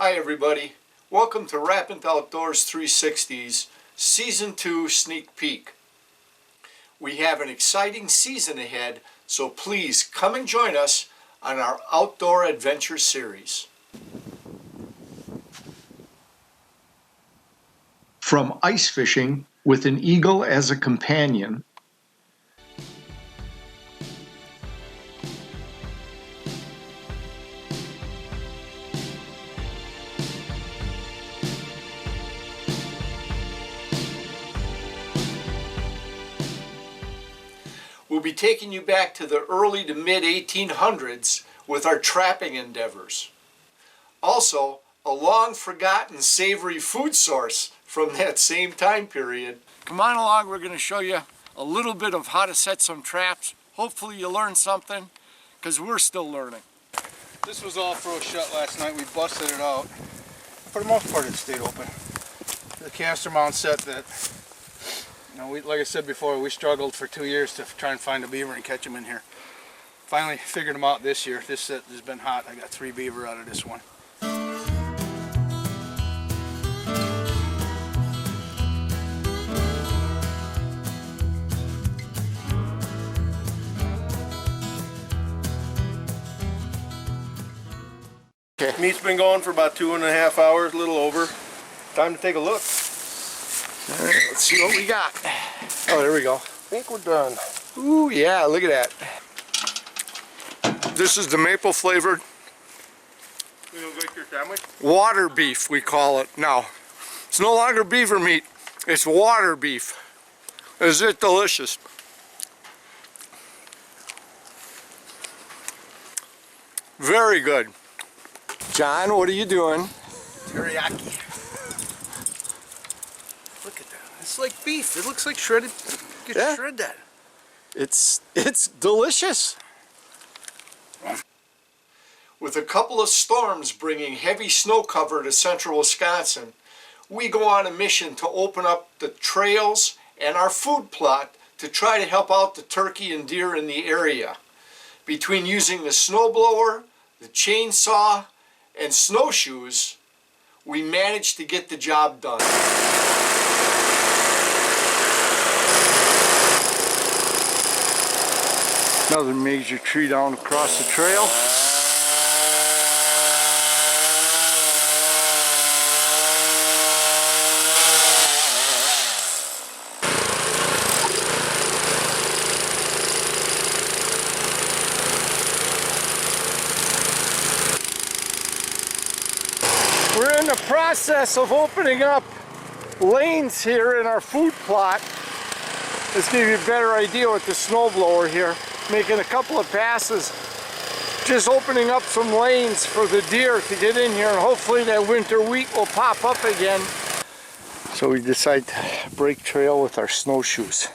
Hi everybody, welcome to Rapant Outdoors 360's Season 2 Sneak Peek. We have an exciting season ahead, so please come and join us on our Outdoor Adventure Series. From ice fishing with an eagle as a companion, we'll be taking you back to the early to mid 1800s with our trapping endeavors. Also, a long forgotten savory food source from that same time period. Come on along, we're going to show you a little bit of how to set some traps. Hopefully you learned something, because we're still learning. This was all froze shut last night. We busted it out. For the most part it stayed open. The caster mount set that, like I said before, we struggled for 2 years to try and find a beaver and catch them in here. Finally figured them out this year. This set has been hot. I got 3 beaver out of this one. Okay. Meat's been going for about 2.5 hours, a little over. Time to take a look. All right, let's see what we got. Oh, there we go. I think we're done. Ooh, yeah, look at that. This is the maple flavored You gonna make your sandwich? water beef, we call it now. It's no longer beaver meat, it's water beef. Is it delicious? Very good. John, what are you doing? Teriyaki. Look at that. It's like beef. It looks like shredded. You can shred that. It's delicious. With a couple of storms bringing heavy snow cover to central Wisconsin, we go on a mission to open up the trails and our food plot to try to help out the turkey and deer in the area. Between using the snowblower, the chainsaw, and snowshoes, we managed to get the job done. Another major tree down across the trail. We're in the process of opening up lanes here in our food plot. Let's give you a better idea with the snowblower here. Making a couple of passes, just opening up some lanes for the deer to get in here, and hopefully that winter wheat will pop up again. So we decide to break trail with our snowshoes.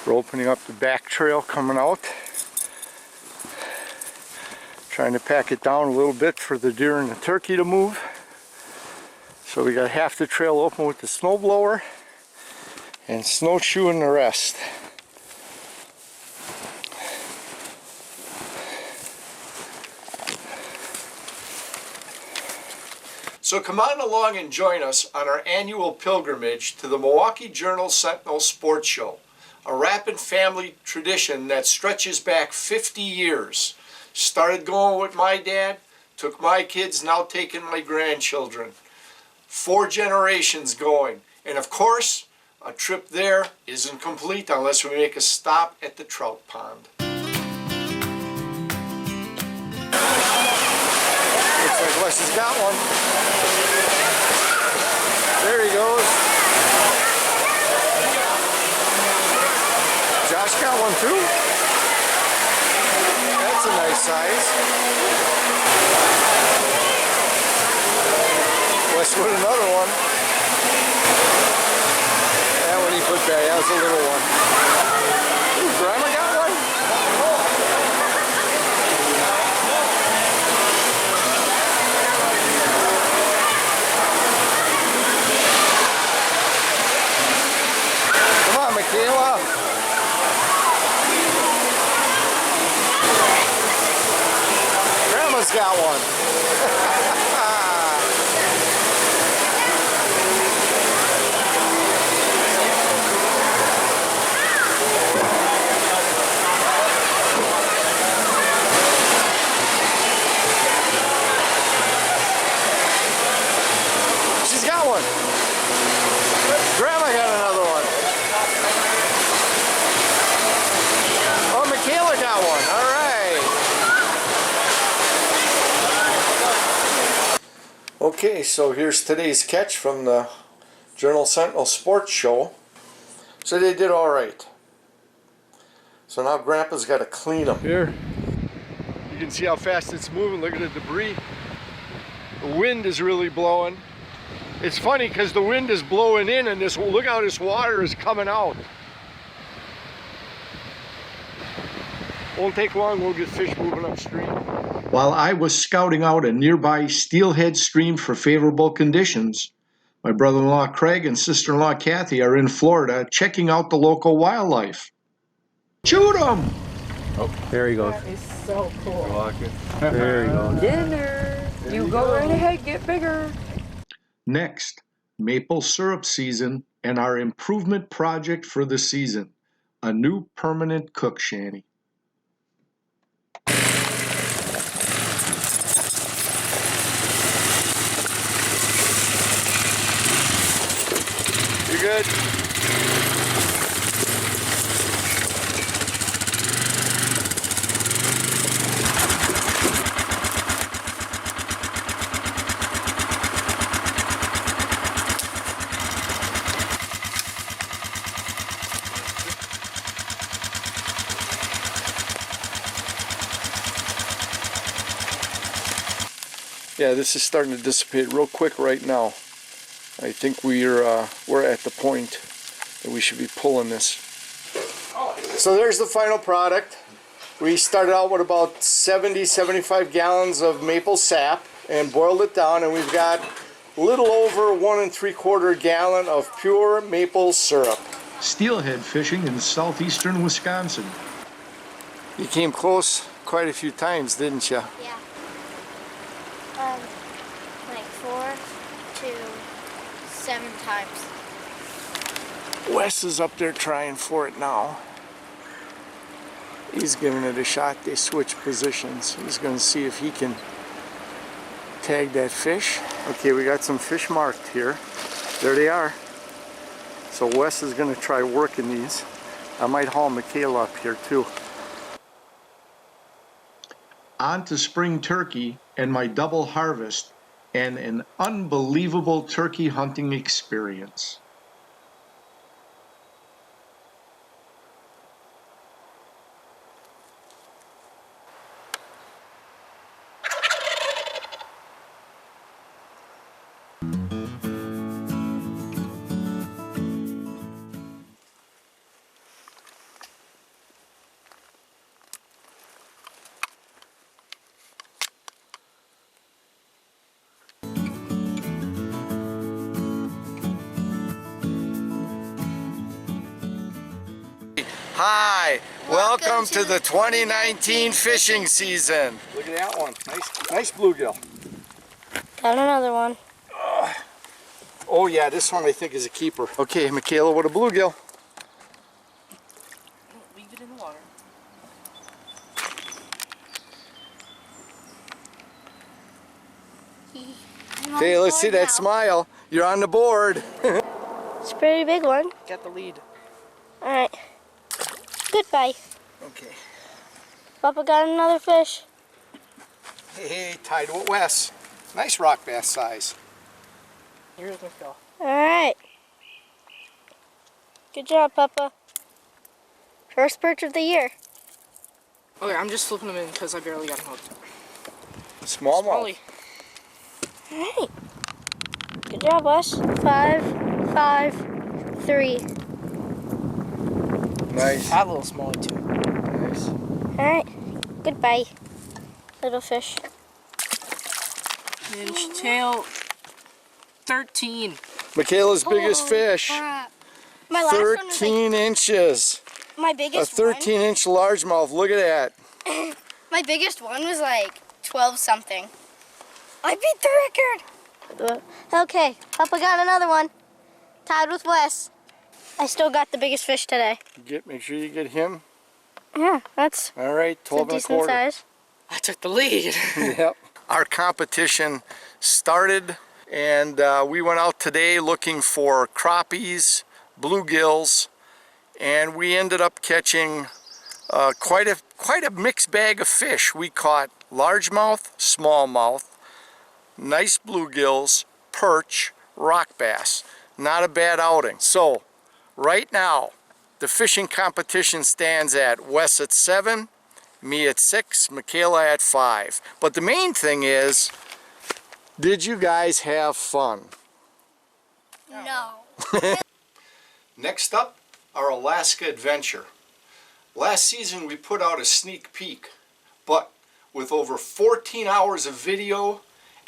We're opening up the back trail coming out. Trying to pack it down a little bit for the deer and the turkey to move. So we got half the trail open with the snowblower and snowshoeing the rest. So come on along and join us on our annual pilgrimage to the Milwaukee Journal-Sentinel Sports Show, a Rapant family tradition that stretches back 50 years. Started going with my dad, took my kids, now taking my grandchildren. 4 generations going. And of course, a trip there isn't complete unless we make a stop at the trout pond. Looks like Wes has got one. There he goes. Josh got one too. That's a nice size. Wes with another one. That one he put back. That was a little one. Ooh, Grandma got one. Come on, Michaela. Grandma's got one. Okay, so here's today's catch from the Journal Sentinel Sports Show. So they did all right. So now Grandpa's got to clean them. Here, you can see how fast it's moving. Look at the debris. The wind is really blowing. It's funny because the wind is blowing in and this, look how this water is coming out. Won't take long, we'll get fish moving upstream. While I was scouting out a nearby steelhead stream for favorable conditions, my brother-in-law Craig and sister-in-law Kathy are in Florida checking out the local wildlife. Shoot 'em! Oh, there he goes. That is so cool. There he goes. Dinner. You go right ahead, get bigger. Next, maple syrup season and our improvement project for the season, a new permanent cook shanty. You good? Yeah, this is starting to dissipate real quick right now. I think we're at the point that we should be pulling this. So there's the final product. We started out with about 75 gallons of maple sap and boiled it down, and we've got a little over 1 3/4 gallon of pure maple syrup. Steelhead fishing in southeastern Wisconsin. You came close quite a few times, didn't you? Yeah. Like 4 to 7 times. Wes is up there trying for it now. He's giving it a shot. They switch positions. He's going to see if he can tag that fish. Okay, we got some fish marked here. There they are. So Wes is going to try working these. I might haul Michaela up here too. On to spring turkey and my double harvest and an unbelievable turkey hunting experience. Hi, welcome to the 2019 fishing season. Look at that one, nice bluegill. Got another one. Oh yeah, this one I think is a keeper. Okay, Michaela, what a bluegill. Leave it in the water. Okay, let's see that smile. You're on the board. It's a pretty big one. Got the lead. Alright. Goodbye. Okay. Papa got another fish. Hey, tied with Wes. Nice rock bass size. Here's my fill. Alright. Good job, Papa. First perch of the year. Okay, I'm just flipping them in because I barely got them hooked. Small Smalley. Alright. Good job, Wes. 5, 5, 3. Nice. That little smalley too. Nice. Alright. Goodbye, little fish. Inch tail 13. Michaela's biggest fish. Crap. My last one was 13 inches. my A biggest 13-inch largemouth. Look at that. one. My biggest one was like 12 something. I beat the record. Okay, Papa got another one. Tied with Wes. I still got the biggest fish today. Make sure you get him. Yeah, that's All right, a 12 and a decent quarter. size. I took the lead. Yep. Our competition started, and we went out today looking for crappies, bluegills, and we ended up catching quite a mixed bag of fish. We caught largemouth, smallmouth, nice bluegills, perch, rock bass. Not a bad outing. So, right now, the fishing competition stands at Wes at 7, me at 6, Michaela at 5. But the main thing is, did you guys have fun? No. Next up, our Alaska adventure. Last season we put out a sneak peek, but with over 14 hours of video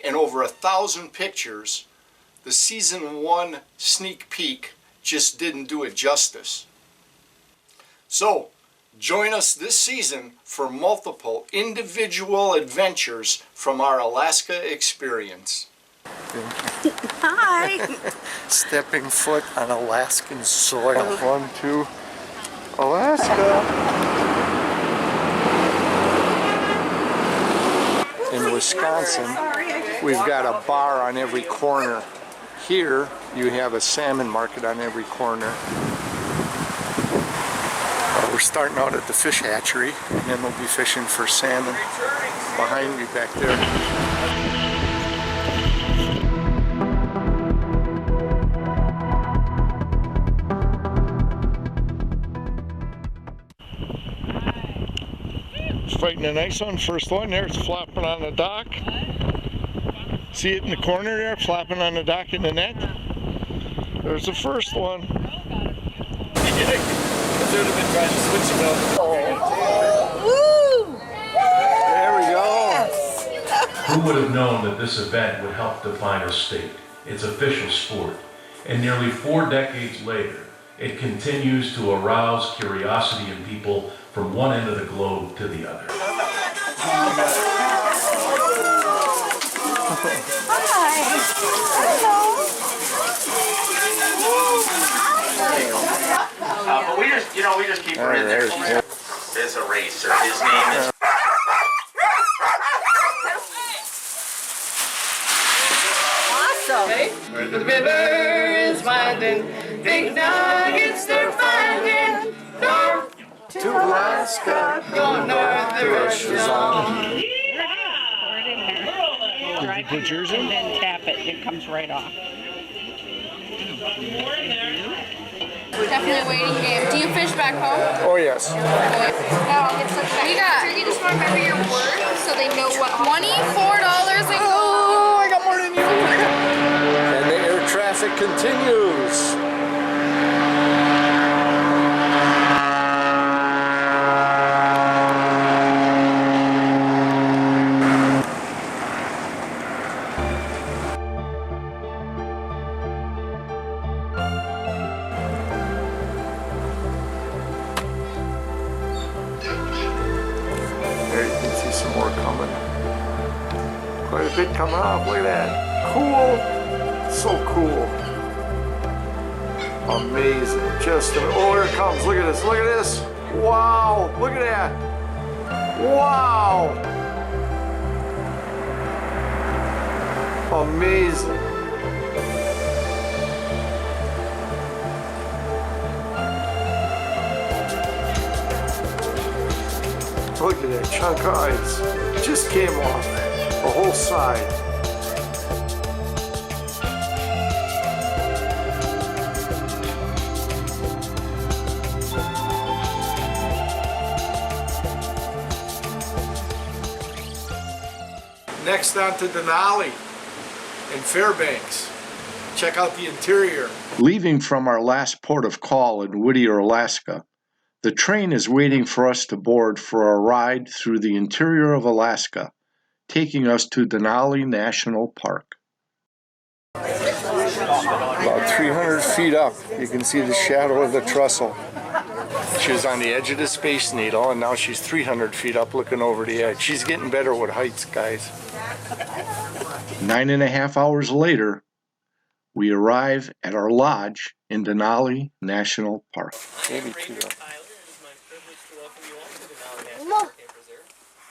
and over 1,000 pictures, the season 1 sneak peek just didn't do it justice. So, join us this season for multiple individual adventures from our Alaska experience. Hi. Stepping foot on Alaskan soil. 1, 2, Alaska. In Wisconsin, we've got a bar on every corner. Here, you have a salmon market on every corner. We're starting out at the fish hatchery, and then we'll be fishing for salmon behind me back there. Fighting a nice one. First one there, it's flopping on the dock. See it in the corner there, flapping on the dock in the net? There's the first one. There we go. Who would have known that this event would help define our state, its official sport? And nearly 4 decades later, it continues to arouse curiosity in people from one end of the globe to the other. But we just keep her in there. There's a racer. His name is. Awesome. The river is winding, big nuggets they're finding. North to Alaska, go north, the rush is on. Did you put yours in? And then tap it, it comes right off. Definitely a waiting game. Do you fish back home? Oh yes. We got. You just want to remember your word so they know what. $24 and go. Oh, I got more than you. And the air traffic continues. There you can see some more coming. Quite a bit coming off. Look at that. Cool. So cool. Amazing. Just oh, here it comes. Look at this. Look at this. Wow. Look at that. Wow. Amazing. Look at that chunk of ice. Just came off the whole side. Next on to Denali and Fairbanks. Check out the interior. Leaving from our last port of call in Whittier, Alaska, the train is waiting for us to board for a ride through the interior of Alaska, taking us to Denali National Park. About 300 feet up, you can see the shadow of the trestle. She was on the edge of the Space Needle, and now she's 300 feet up looking over the edge. She's getting better with heights, guys. 9.5 hours later, we arrive at our lodge in Denali National Park. Maybe two.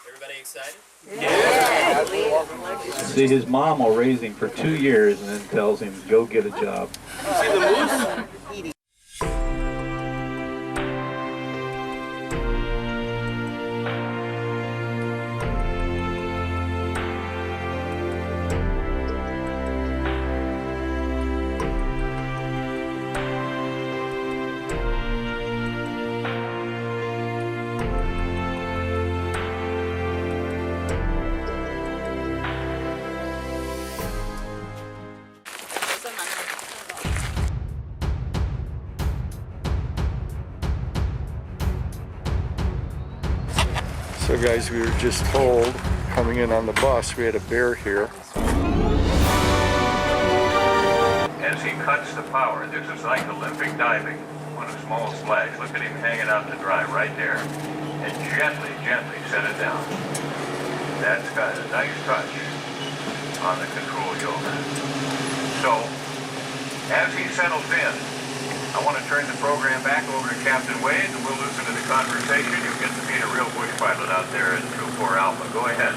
Everybody excited? Yeah. See, his mom will raise him for 2 years and then tells him, go get a job. You see the moose? So guys, we were just told, coming in on the bus, we had a bear here. As he cuts the power, this is like Olympic diving on a small splash. Look at him hanging out to dry right there. And gently, gently set it down. That's got a nice touch on the control yoke. So, as he settles in, I want to turn the program back over to Captain Wade, and we'll listen to the conversation. You'll get to meet a real bush pilot out there in True 4 Alpha. Go ahead.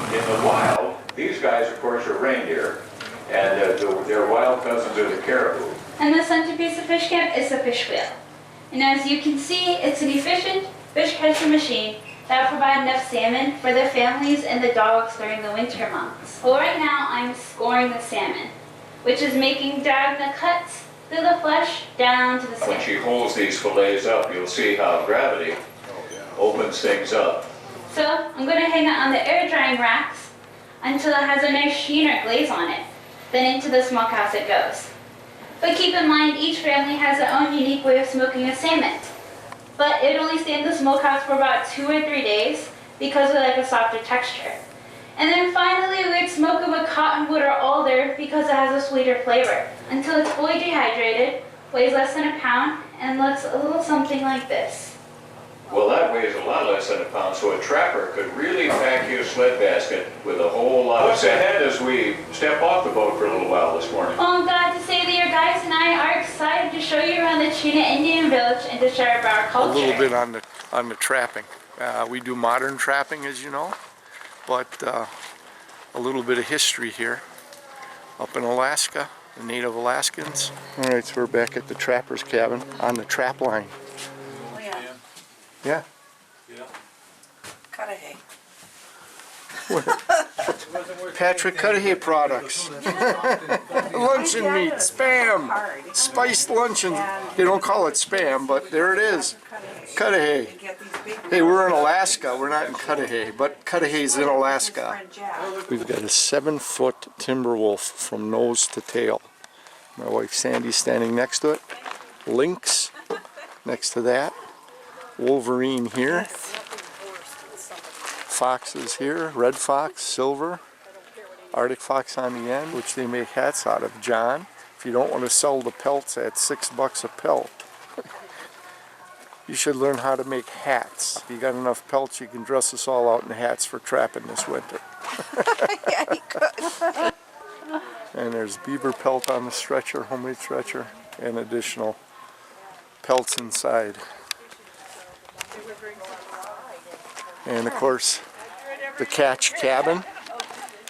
In the wild, these guys, of course, are reindeer, and they're wild cousins of the caribou. And the centerpiece of Fish Camp is the fish wheel. And as you can see, it's an efficient fish catching machine that will provide enough salmon for the families and the dogs during the winter months. Well, right now I'm scoring the salmon, which is making diagonal cuts through the flesh down to the skin. When she holds these fillets up, you'll see how gravity opens things up. So I'm going to hang it on the air drying racks until it has a nice sheen or glaze on it. Then into the smokehouse it goes. But keep in mind, each family has their own unique way of smoking a salmon. But it only stays in the smokehouse for about 2 or 3 days because we like a softer texture. And then finally, we'd smoke it with cottonwood or alder because it has a sweeter flavor until it's fully dehydrated, weighs less than a pound, and looks a little something like this. Well, that weighs a lot less than a pound, so a trapper could really pack you a sled basket with a whole lot of... What's ahead as we step off the boat for a little while this morning? Well, I'm glad to say that your guys and I are excited to show you around the Chena Indian Village and to share about our culture. A little bit on the trapping. We do modern trapping, as you know, but a little bit of history here. Up in Alaska, the native Alaskans. All right, so we're back at the trapper's cabin on the trap line. Yeah. Cudahy. Patrick Cudahy products. Luncheon meat, spam, spiced luncheon. They don't call it spam, but there it is. Cudahy. Hey, we're in Alaska. We're not in Cudahy, but Cudahy's in Alaska. We've got a 7-foot timber wolf from nose to tail. My wife Sandy's standing next to it. Lynx next to that. Wolverine here. Foxes here. Red fox, silver. Arctic fox on the end, which they make hats out of. John, if you don't want to sell the pelts at $6 a pelt, you should learn how to make hats. If you got enough pelts, you can dress us all out in hats for trapping this winter. Yeah, he could. And there's beaver pelt on the stretcher, homemade stretcher, and additional pelts inside. And of course, the catch cabin,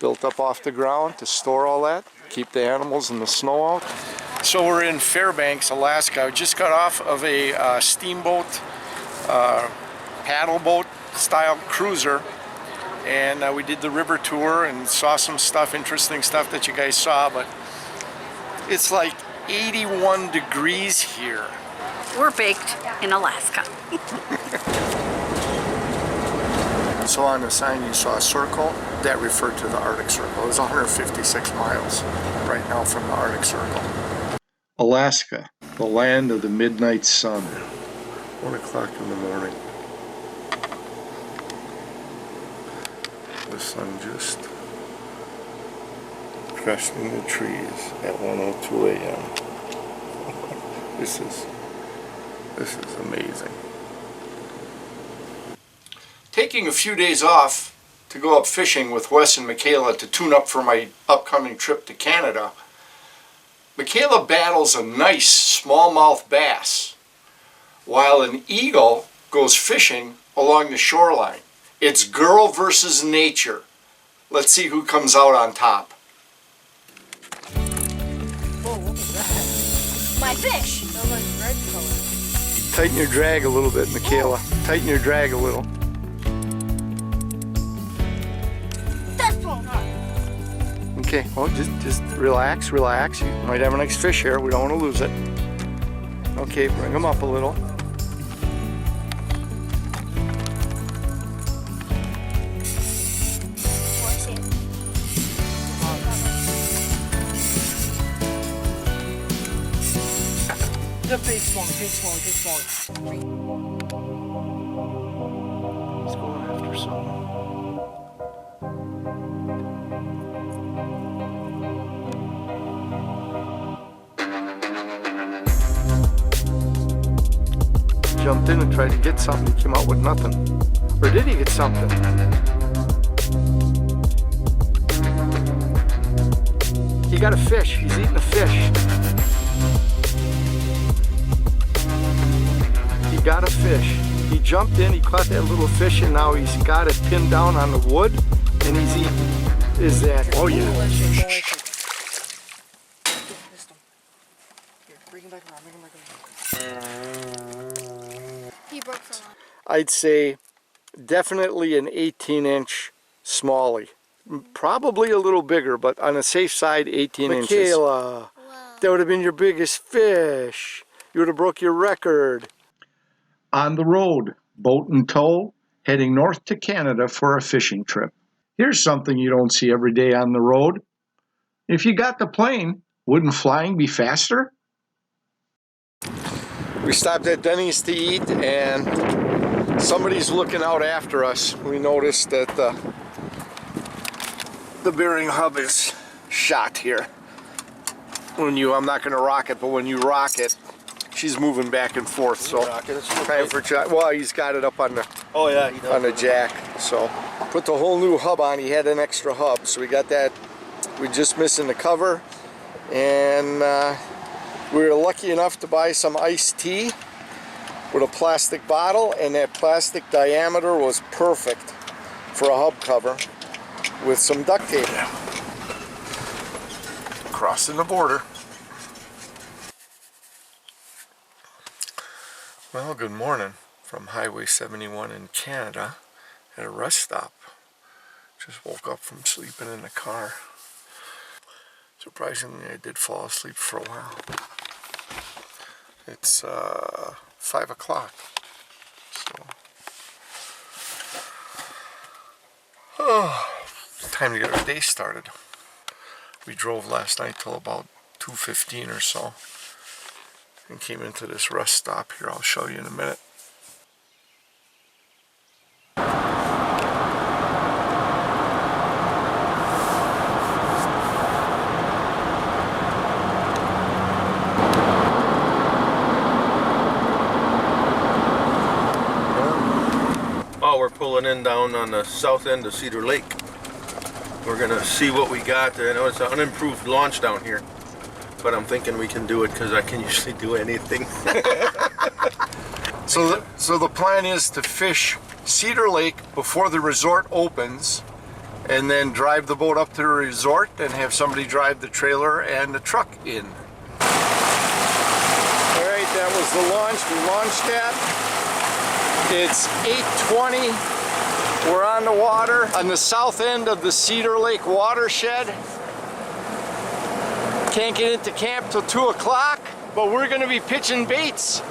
built up off the ground to store all that, keep the animals and the snow out. So we're in Fairbanks, Alaska. I just got off of a steamboat, paddle boat style cruiser, and we did the river tour and saw some stuff, interesting stuff that you guys saw, but it's like 81 degrees here. We're baked in Alaska. So on the sign you saw a circle, that referred to the Arctic Circle. It was 156 miles right now from the Arctic Circle. Alaska, the land of the midnight sun. 1 o'clock in the morning. The sun just cresting the trees at 1:02 a.m. This is amazing. Taking a few days off to go up fishing with Wes and Michaela to tune up for my upcoming trip to Canada. Michaela battles a nice smallmouth bass, while an eagle goes fishing along the shoreline. It's girl versus nature. Let's see who comes out on top. My fish. Tighten your drag a little bit, Michaela. Tighten your drag a little. Okay, well, just relax. You might have a nice fish here. We don't want to lose it. Okay, bring them up a little. The big one. so. Jumped in and tried to get something, he came out with nothing. Or did he get something? He got a fish, he's eating a fish. He got a fish. He jumped in, he caught that little fish, and now he's got it pinned down on the wood, and he's eating. Is that, oh yeah. He broke the line. I'd say definitely an 18-inch smallie. Probably a little bigger, but on the safe side, 18 inches. Michaela, that would have been your biggest fish. You would have broke your record. On the road, boat and tow, heading north to Canada for a fishing trip. Here's something you don't see every day on the road. If you got the plane, wouldn't flying be faster? We stopped at Denny's to eat, and somebody's looking out after us. We noticed that the bearing hub is shot here. I'm not going to rock it, but when you rock it, she's moving back and forth. So time for well, he's got it up on the on the jack. So put the whole new hub on. He had an extra hub, so we got that. We're just missing the cover, and we were lucky enough to buy some iced tea with a plastic bottle, and that plastic diameter was perfect for a hub cover with some duct tape. Crossing the border. Well, good morning from Highway 71 in Canada at a rest stop. Just woke up from sleeping in the car. Surprisingly, I did fall asleep for a while. It's 5 o'clock. So, time to get our day started. We drove last night till about 2:15 or so and came into this rest stop here. I'll show you in a minute. Oh, we're pulling in down on the south end of Cedar Lake. We're gonna see what we got. I know it's an unimproved launch down here, but I'm thinking we can do it because I can usually do anything. So the plan is to fish Cedar Lake before the resort opens, and then drive the boat up to the resort and have somebody drive the trailer and the truck in. All right, that was the launch. We launched that. It's 8:20. We're on the water on the south end of the Cedar Lake watershed. Can't get into camp till 2 o'clock, but we're going to be pitching baits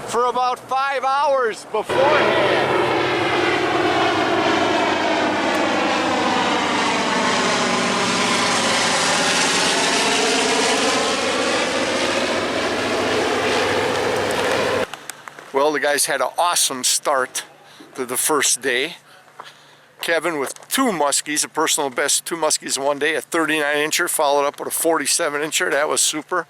for about 5 hours beforehand. Well, the guys had an awesome start to the first day. Kevin with 2 muskies, a personal best 2 muskies in one day, a 39-incher, followed up with a 47-incher. That was super.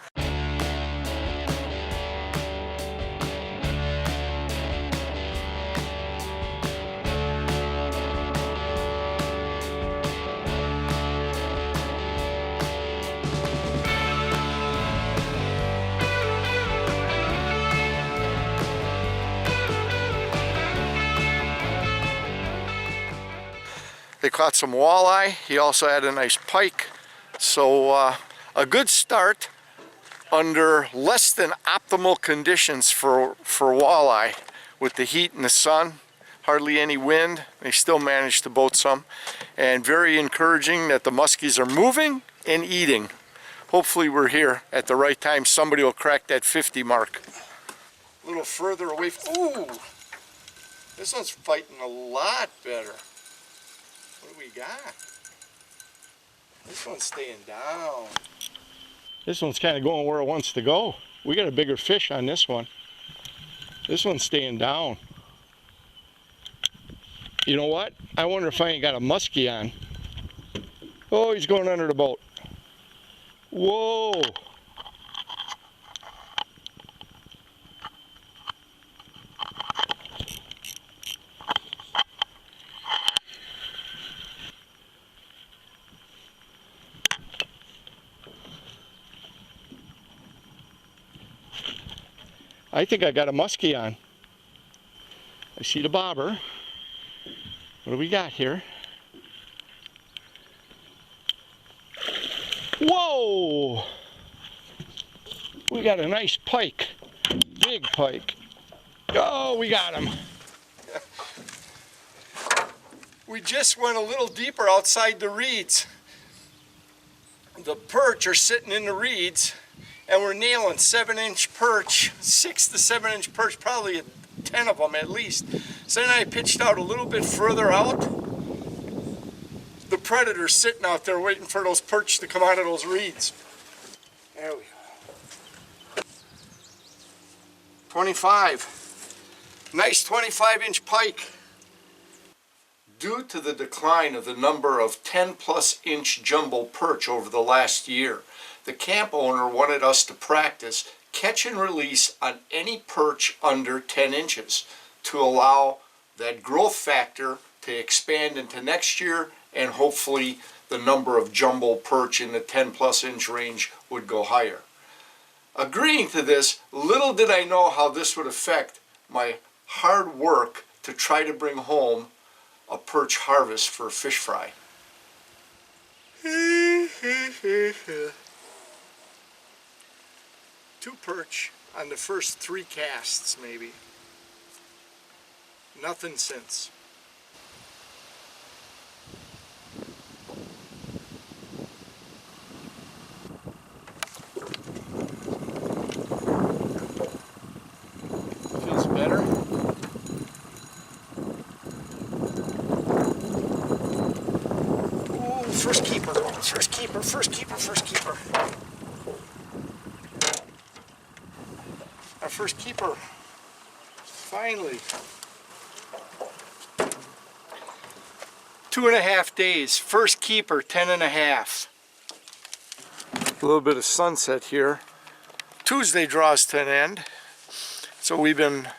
They caught some walleye. He also had a nice pike. So a good start under less than optimal conditions for walleye. With the heat and the sun, hardly any wind, they still managed to boat some. And very encouraging that the muskies are moving and eating. Hopefully we're here at the right time. Somebody will crack that 50 mark. A little further away. Ooh, this one's fighting a lot better. What do we got? This one's staying down. This one's kind of going where it wants to go. We got a bigger fish on this one. This one's staying down. You know what? I wonder if I ain't got a muskie on. Oh, he's going under the boat. Whoa! I think I got a muskie on. I see the bobber. What do we got here? Whoa! We got a nice pike. Big pike. Oh, we got him. We just went a little deeper outside the reeds. The perch are sitting in the reeds, and we're nailing 7-inch perch, 6 to 7-inch perch, probably 10 of them at least. So then I pitched out a little bit further out. The predator's sitting out there waiting for those perch to come out of those reeds. There we go. 25. Nice 25-inch pike. Due to the decline of the number of 10+ inch jumbo perch over the last year, the camp owner wanted us to practice catch and release on any perch under 10 inches to allow that growth factor to expand into next year, and hopefully the number of jumbo perch in the 10+ inch range would go higher. Agreeing to this, little did I know how this would affect my hard work to try to bring home a perch harvest for fish fry. 2 perch on the first 3 casts, maybe. Nothing since. Feels better. Ooh, first keeper, first keeper, first keeper, first keeper. Our first keeper, finally. 2.5 days, first keeper, 10.5. A little bit of sunset here. Tuesday draws to an end, so we've been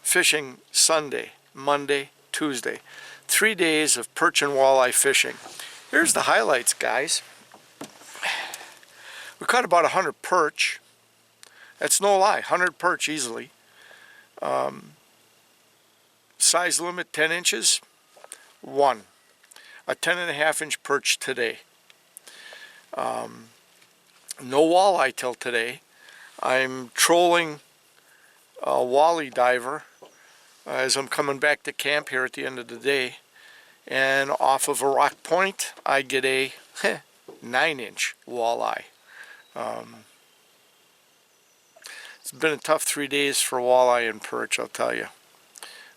fishing Sunday, Monday, Tuesday. 3 days of perch and walleye fishing. Here's the highlights, guys. We caught about 100 perch. That's no lie, 100 perch easily. Size limit 10 inches, 1. A 10.5 inch perch today. No walleye till today. I'm trolling a walleye diver as I'm coming back to camp here at the end of the day. And off of a rock point, I get a 9-inch walleye. It's been a tough 3 days for walleye and perch, I'll tell you.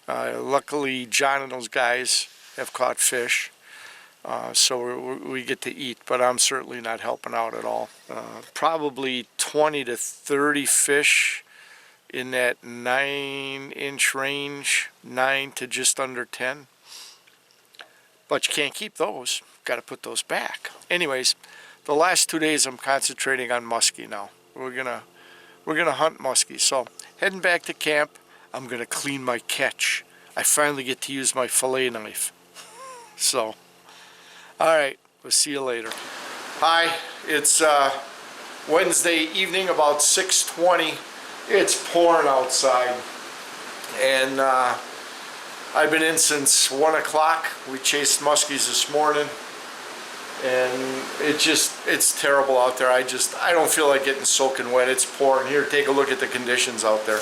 Luckily, John and those guys have caught fish, so we get to eat, but I'm certainly not helping out at all. Probably 20 to 30 fish in that 9-inch range, 9 to just under 10. But you can't keep those. Got to put those back. Anyways, the last 2 days I'm concentrating on muskie now. We're gonna hunt muskie. So heading back to camp, I'm gonna clean my catch. I finally get to use my fillet knife. So, all right, we'll see you later. Hi, it's Wednesday evening, about 6:20. It's pouring outside, and I've been in since 1 o'clock. We chased muskies this morning, and it's terrible out there. I don't feel like getting soaking wet. It's pouring. Here, take a look at the conditions out there.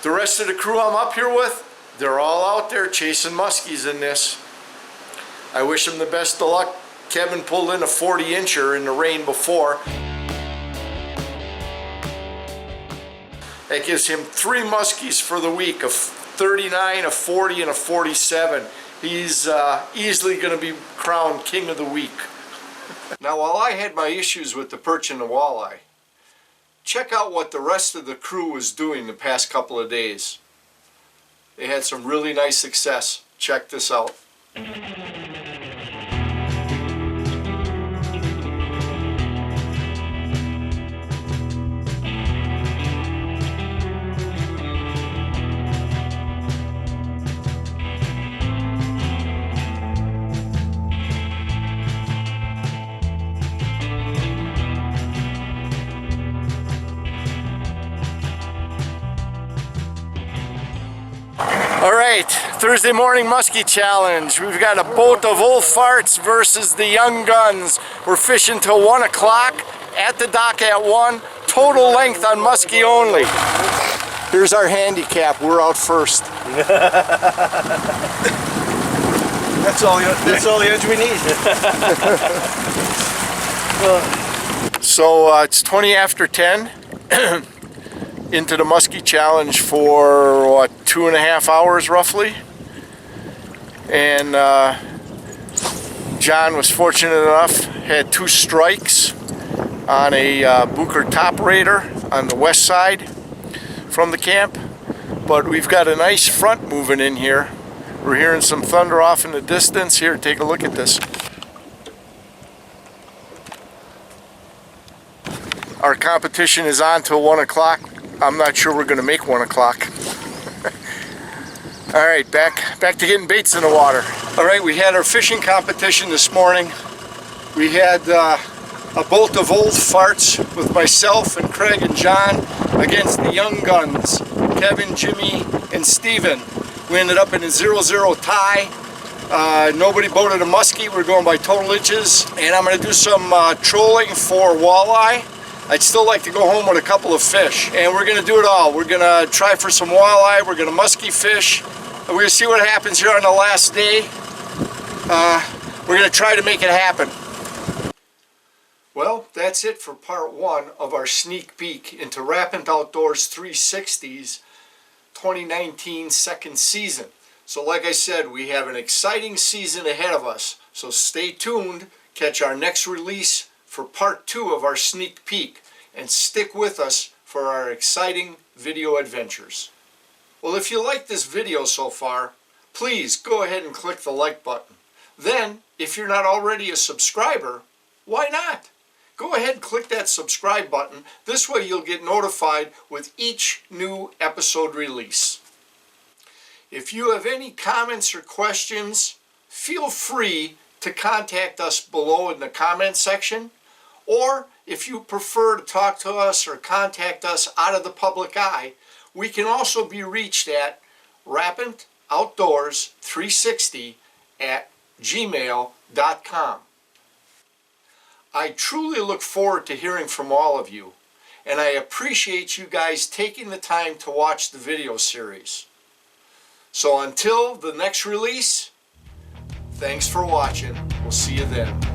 The rest of the crew I'm up here with, they're all out there chasing muskies in this. I wish them the best of luck. Kevin pulled in a 40-incher in the rain before. That gives him 3 muskies for the week, a 39, a 40, and a 47. He's easily going to be crowned king of the week. Now, while I had my issues with the perch and the walleye, check out what the rest of the crew was doing the past couple of days. They had some really nice success. Check this out. All right, Thursday morning muskie challenge. We've got a boat of old farts versus the young guns. We're fishing till 1 o'clock at the dock at 1. Total length on muskie only. Here's our handicap. We're out first. That's all the edge we need. So it's 20 after 10. Into the muskie challenge for what, 2.5 hours roughly, and John was fortunate enough, had 2 strikes on a Booker top raider on the west side from the camp, but we've got a nice front moving in here. We're hearing some thunder off in the distance. Here, take a look at this. Our competition is on till 1 o'clock. I'm not sure we're going to make 1 o'clock. All right, back to getting baits in the water. All right, we had our fishing competition this morning. We had a boat of old farts with myself and Craig and John against the young guns, Kevin, Jimmy, and Steven. We ended up in a 0-0 tie. Nobody boated a muskie. We're going by total inches, and I'm going to do some trolling for walleye. I'd still like to go home with a couple of fish, and we're going to do it all. We're going to try for some walleye, we're going to muskie fish, and we're going to see what happens here on the last day. We're going to try to make it happen. Well, that's it for part 1 of our sneak peek into Rapant Outdoors 360's 2019 second season. So like I said, we have an exciting season ahead of us, so stay tuned, catch our next release for part 2 of our sneak peek, and stick with us for our exciting video adventures. Well, if you like this video so far, please go ahead and click the like button. Then, if you're not already a subscriber, why not? Go ahead and click that subscribe button. This way you'll get notified with each new episode release. If you have any comments or questions, feel free to contact us below in the comment section. Or if you prefer to talk to us or contact us out of the public eye, we can also be reached at Rapant Outdoors 360 at gmail.com. I truly look forward to hearing from all of you, and I appreciate you guys taking the time to watch the video series. So until the next release, thanks for watching. We'll see you then.